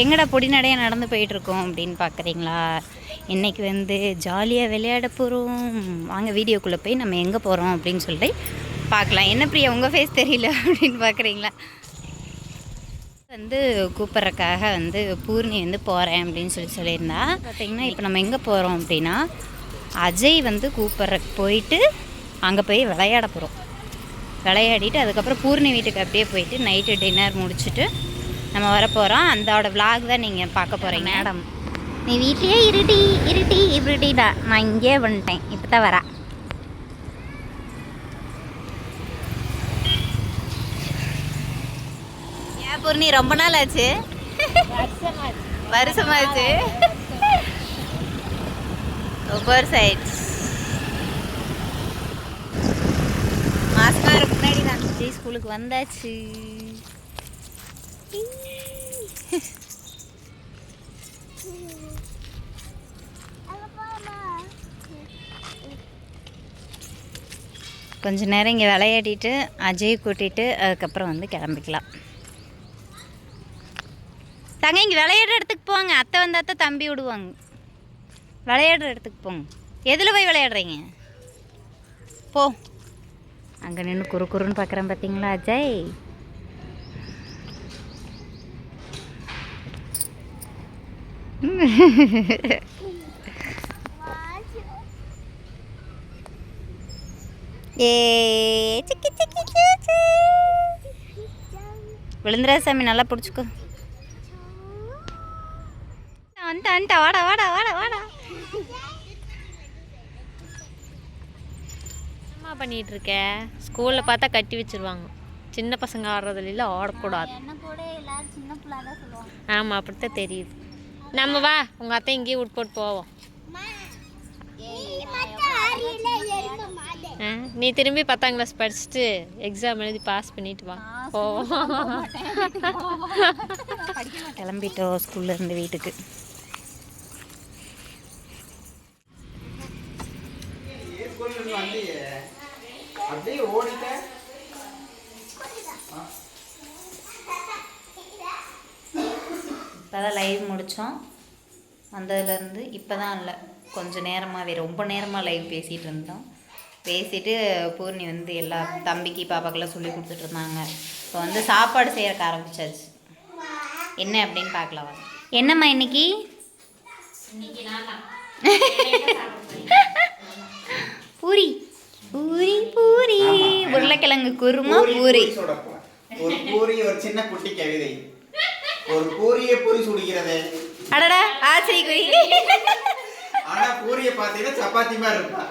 எங்கடா பொடி நடையாக நடந்து போயிட்டுருக்கோம் அப்படின்னு பார்க்குறீங்களா? இன்றைக்கி வந்து ஜாலியாக விளையாட போகிறோம். வாங்க வீடியோக்குள்ளே போய் நம்ம எங்கே போகிறோம் அப்படின்னு சொல்லிட்டு பார்க்கலாம். என்ன பிரியா உங்கள் ஃபேஸ் தெரியல அப்படின்னு பார்க்குறீங்களா? வந்து கூப்பிட்றக்காக வந்து பூர்ணி வந்து போகிறேன் அப்படின்னு சொல்லியிருந்தா. பார்த்திங்கன்னா இப்போ நம்ம எங்கே போகிறோம் அப்படின்னா அஜய் வந்து கூப்பிட்றக்கு போயிட்டு அங்கே போய் விளையாட போகிறோம். விளையாடிட்டு அதுக்கப்புறம் பூர்ணி வீட்டுக்கு அப்படியே போயிட்டு நைட்டு டின்னர் முடிச்சுட்டு நம்ம வர போகிறோம். அந்தோட விளாக் தான் நீங்கள் பார்க்க போகிறீங்க. மேடம் நீ வீட்லேயே இருட்டிடா, நான் இங்கே வந்துட்டேன், இப்போ தான் வரா. ஏன் பூர்ணி ரொம்ப நாள் ஆச்சு? வருஷமாச்சு. ஒவ்வொரு சைட் மாசமாக இருக்கு முன்னாடி தான் விஜய் ஸ்கூலுக்கு வந்தாச்சு. கொஞ்ச நேரம் இங்கே விளையாடிட்டு அஜய் கூட்டிகிட்டு அதுக்கப்புறம் வந்து கிளம்பிக்கலாம். தங்க இங்கே விளையாடுற இடத்துக்கு போவாங்க. அத்தை வந்தால் தம்பி விடுவாங்க. விளையாடுற இடத்துக்கு போங்க. எதில் போய் விளையாடுறீங்க? போ. அங்கே நின்று குறுன்னு பார்க்குறேன் பார்த்தீங்களா அஜய்? விழுந்துரா சாமி, நல்லா பிடிச்சிக்கோ. வந்துட்டா வாடா வாடா வாடா வாடா. என்ன பண்ணிட்டு இருக்க? ஸ்கூலில் பார்த்தா கட்டி வச்சிருவாங்க. சின்ன பசங்க ஆடுறதுல ஆடக்கூடாது. ஆமாம், அப்படித்தான் தெரியுது. நம்ம வா, உங்கள் அத்தை இங்கேயே விட்டு போட்டு போவோம். நீ திரும்பி 10ஆம் கிளாஸ் படிச்சுட்டு எக்ஸாம் எழுதி பாஸ் பண்ணிட்டு வா, போவோம். கிளம்பிட்டோம் ஸ்கூல்ல இருந்து வீட்டுக்கு. இப்போதான் லைவ் முடித்தோம். வந்ததுலேருந்து இப்போ தான் இல்லை, கொஞ்சம் நேரமாகவே ரொம்ப நேரமாக லைவ் பேசிகிட்டு இருந்தோம். பேசிவிட்டு பூர்ணி வந்து எல்லா தம்பிக்கு பாப்பாக்கெல்லாம் சொல்லி கொடுத்துட்டு இருந்தாங்க. இப்போ வந்து சாப்பாடு செய்யறதுக்கு ஆரம்பிச்சாச்சு. என்ன அப்படின்னு பார்க்கலாம். என்னம்மா இன்னைக்கு? பூரி பூரி பூரி உருளைக்கிழங்கு குருமா பூரி. ஒரு பூரி, ஒரு சின்ன குட்டி கவிதை. ஒரு பூரியை பூரி சுடுகிறது. அடடா ஆச்சரி குறி. ஆனா பூரிய பாத்தீங்கன்னா சப்பாத்தி மாதிரி இருக்கும்.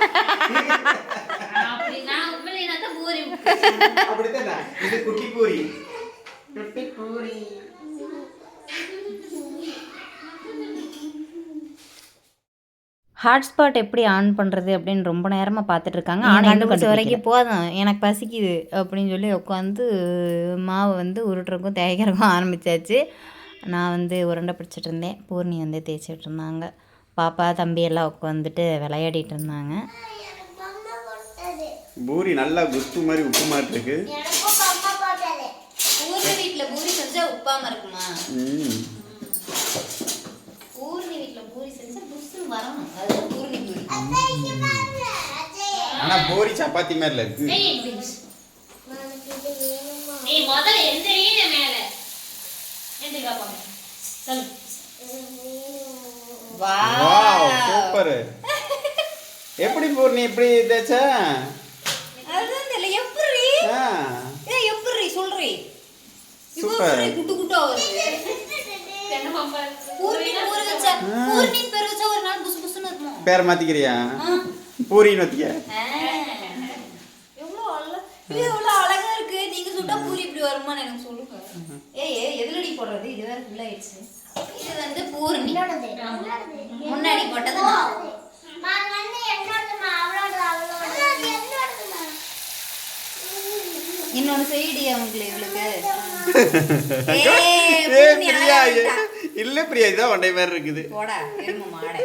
அப்படித்தான் இது குட்டி பூரி. குட்டி பூரி. ஹாட்ஸ்பாட் எப்படி ஆன் பண்ணுறது அப்படின்னு ரொம்ப நேரமாக பார்த்துட்ருக்காங்க. ஆனால் கண்டுபிடிச்ச வரைக்கும் போதும் எனக்கு பசிக்குது அப்படின்னு சொல்லி உட்காந்து மாவை வந்து உருட்டுறக்கும் தேய்க்கிறக்கும் ஆரம்பித்தாச்சு. நான் வந்து உருண்டை பிடிச்சிட்டு இருந்தேன், பூர்ணி வந்து தேய்ச்சிட்டு இருந்தாங்க. பாப்பா தம்பி எல்லாம் உட்காந்துட்டு விளையாடிட்டு இருந்தாங்க. பூரி நல்லா குத்து மாதிரி உப்பு மாதிரி இருக்கு. பூர்ணி வீட்டில் பூரி செஞ்சா உப்பாம இருக்குமா? பூர்ணி வீட்டில் பூரி செஞ்சா புஷ்னு வரணும். அதுதான் பூர்ணி பூரி. ஆனா பூரி சப்பாத்தி மாதிரி இருக்கு. நீ முதல்ல எந்திரீங்க மேல. எந்திரா போங்க. சல். Wow super. எப்படி பூர்ணி இப்படி தேச்ச? அதுதான் தெரியல எப்படி. எப்படி சொல்றீ? சூப்பர். குட்டு குட்டா வருது. என்ன மாமா? பூர்ணி பூரி வச்சா பூர்ணி பேர் வச்சா ஒரு நாள் புசு புசுன்னு இருக்கும். பேர் மாத்திக்கிறியா? பூரின்னு வச்சிக்க. எவ்வளவு அழகா இருக்கு. நீங்க சுட்டா பூரி இப்படி வருமான்னு எனக்கு சொல்லுங்க. எதுலடி போடுறது? இது வேற ஃபுல் ஆயிடுச்சு. இது வந்து பூர்ணி முன்னாடி போட்டது. இன்னொன்னு செய்டி அவங்களுக்கு. இவளுக்கு இல்ல பிரியா, இதான் ஒண்டை மாதிரி இருக்குது. போடா எருமை மாடை.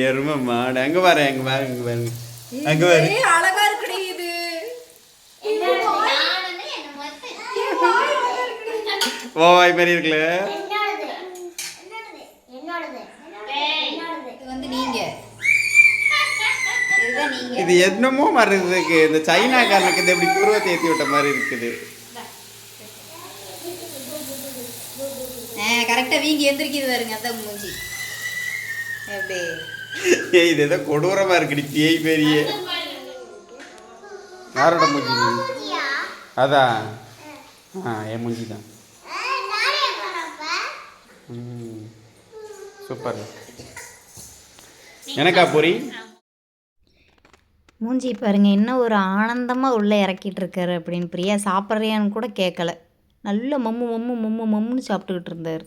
எருமை மாடு. அங்க பாரு, அங்க பாரு, அங்க பாரு, அங்க பாரு. அழகா இருக்குடி இது. ஓவாய் மாதிரி இருக்குல்ல. இது வந்து நீங்கள் இதுதான் நீங்கள். இது என்னமோ மாதிரி இருக்கு. இந்த சைனாக்காரனுக்கு இது எப்படி புருவத்தை ஏற்றி விட்ட மாதிரி இருக்குது. கரெக்டாக வீங்கி எந்திரிக்கிறது வருங்க. அதான் மூஞ்சி எப்படி ஏய் இது ஏதோ கொடூரமாக இருக்குடி பேய் பெரிய. யாரோட மூஞ்சி? அதான் என் மூஞ்சி தான். சூப்பர். எனக்கா பூரி? மூஞ்சி பாருங்க என்ன ஒரு ஆனந்தமாக உள்ளே இறக்கிட்டு இருக்காரு அப்படின்னு. பிரியா சாப்பிட்றியான்னு கூட கேட்கல. நல்ல மம்முன்னு சாப்பிட்டுக்கிட்டு இருந்தார்.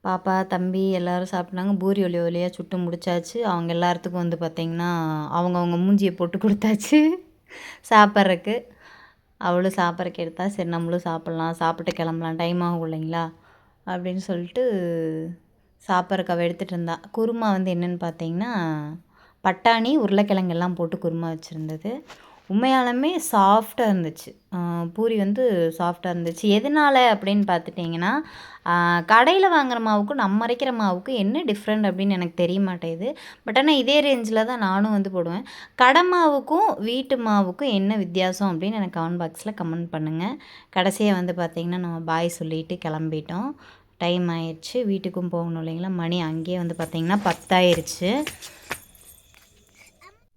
பாப்பா தம்பி எல்லோரும் சாப்பிட்டாங்க. பூரி ஒலியாக சுட்டு முடிச்சாச்சு. அவங்க எல்லாத்துக்கும் வந்து பார்த்திங்கன்னா அவங்கவுங்க மூஞ்சியை போட்டு கொடுத்தாச்சு சாப்பிட்றக்கு. அவளும் சாப்பிட்றக்கு எடுத்தா சரி நம்மளும் சாப்பிட்லாம், சாப்பிட்டு கிளம்பலாம், டைம் ஆகும் இல்லைங்களா அப்படின்னு சொல்லிட்டு சாப்பிட்றக்கு அவள் எடுத்துகிட்டு இருந்தா. குருமா வந்து என்னென்னு பார்த்தீங்கன்னா பட்டாணி உருளைக்கிழங்கு எல்லாம் போட்டு குருமா வச்சுருந்தது. உண்மையாலுமே சாஃப்டாக இருந்துச்சு. பூரி வந்து சாஃப்டாக இருந்துச்சு. எதனால் அப்படின்னு பார்த்துட்டிங்கன்னா கடையில் வாங்குகிற மாவுக்கும் நம்ம அரைக்கிற மாவுக்கும் என்ன டிஃப்ரெண்ட் அப்படின்னு எனக்கு தெரிய மாட்டேங்குது. பட் ஆனால் இதே ரேஞ்சில் தான் நானும் வந்து போடுவேன். கடை மாவுக்கும் வீட்டு மாவுக்கும் என்ன வித்தியாசம் அப்படின்னு எனக்கு கமெண்ட் பாக்ஸில் கமெண்ட் பண்ணுங்கள். கடைசியாக வந்து பார்த்திங்கன்னா நம்ம பாய் சொல்லிவிட்டு கிளம்பிட்டோம். டைம் ஆயிடுச்சு, வீட்டுக்கும் போகணும் இல்லைங்களா. மணி அங்கேயே வந்து பார்த்திங்கன்னா 10 ஆயிடுச்சு.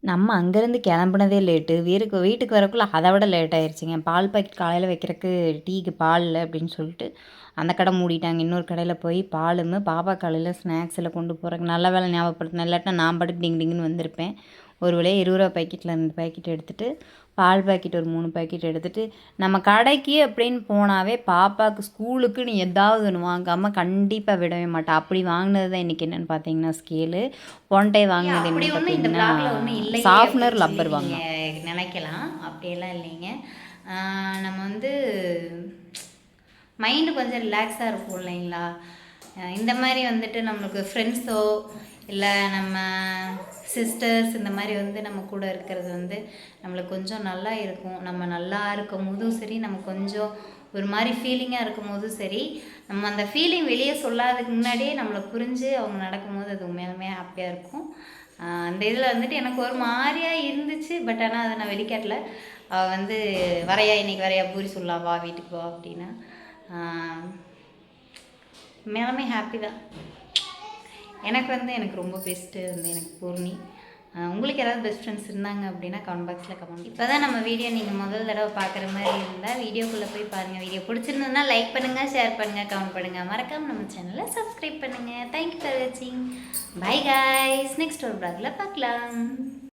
நம்ம அங்கேருந்து கிளம்புனதே லேட்டு. வீட்டுக்கு வரக்குள்ளே அதை விட லேட் ஆயிடுச்சுங்க. பால் பாக்கெட் காலையில் வைக்கிறதுக்கு டீக்கு பால் இல்லை அப்படின்னு சொல்லிட்டு அந்த கடை மூடிட்டாங்க. இன்னொரு கடையில் போய் பாலும் பாப்பா காலையில் ஸ்நாக்ஸில் கொண்டு போகிறக்கு நல்ல வேலை ஞாபகப்படுத்தினேன். இல்லாட்டினா நான் பாட்டுக்கு டிங்குன்னு வந்திருப்பேன். ஒரு விலையை 20 ரூபா பாக்கெட்டில் 2 பாக்கெட் எடுத்துகிட்டு பால் பாக்கெட் ஒரு 3 பாக்கெட் எடுத்துகிட்டு நம்ம கடைக்கு அப்படின்னு போனாவே பாப்பாவுக்கு ஸ்கூலுக்கு நீ ஏதாவது ஒன்று வாங்காமல் கண்டிப்பாக விடவே மாட்டேன். அப்படி வாங்கினது தான் இன்றைக்கி என்னென்னு பார்த்தீங்கன்னா ஸ்கேலு. ஒன் டே வாங்கினது என்ன பார்த்தீங்கன்னா சாஃப்ட்னர் லப்பர் வாங்க நினைக்கலாம். அப்படியெல்லாம் இல்லைங்க. நம்ம வந்து மைண்டு கொஞ்சம் ரிலாக்ஸாக இருக்கும் இல்லைங்களா. இந்த மாதிரி வந்துட்டு நம்மளுக்கு ஃப்ரெண்ட்ஸோ இல்லை நம்ம சிஸ்டர்ஸ் இந்த மாதிரி வந்து நம்ம கூட இருக்கிறது வந்து நம்மளுக்கு கொஞ்சம் நல்லா இருக்கும். நம்ம நல்லா இருக்கும் போதும் சரி, நம்ம கொஞ்சம் ஒரு மாதிரி ஃபீலிங்காக இருக்கும் போதும் சரி, நம்ம அந்த ஃபீலிங் வெளியே சொல்லாததுக்கு முன்னாடியே நம்மளை புரிஞ்சு அவங்க நடக்கும்போது அது உண்மையாலுமே ஹாப்பியாக இருக்கும். அந்த இதில் வந்துட்டு எனக்கு ஒரு மாதிரியாக இருந்துச்சு. பட் ஆனால் அதை நான் வெளிக்காட்டல. அவள் வந்து வரையா இன்றைக்கி வரையா பூரி சொல்லலாம் வா வீட்டுக்கு வா அப்படின்னா உண்மையாலுமே ஹாப்பி தான். எனக்கு ரொம்ப பெஸ்ட்டு வந்து எனக்கு பூர்ணி. உங்களுக்கு யாராவது பெஸ்ட் ஃப்ரெண்ட்ஸ் இருந்தாங்க அப்படின்னா கமெண்ட் பாக்ஸில் கமெண்ட். இப்போ தான் நம்ம வீடியோ நீங்கள் முதல் தடவை பார்க்குற மாதிரி இருந்தால் வீடியோக்குள்ளே போய் பாருங்கள். வீடியோ பிடிச்சிருந்ததுன்னா லைக் பண்ணுங்கள், ஷேர் பண்ணுங்கள், கமெண்ட் பண்ணுங்கள். மறக்காமல் நம்ம சேனலை சப்ஸ்கிரைப் பண்ணுங்கள். தேங்க்யூ ஃபார் வாட்சிங். By guys. நெக்ஸ்ட் ஒரு ப்ளாகில் பார்க்கலாம்.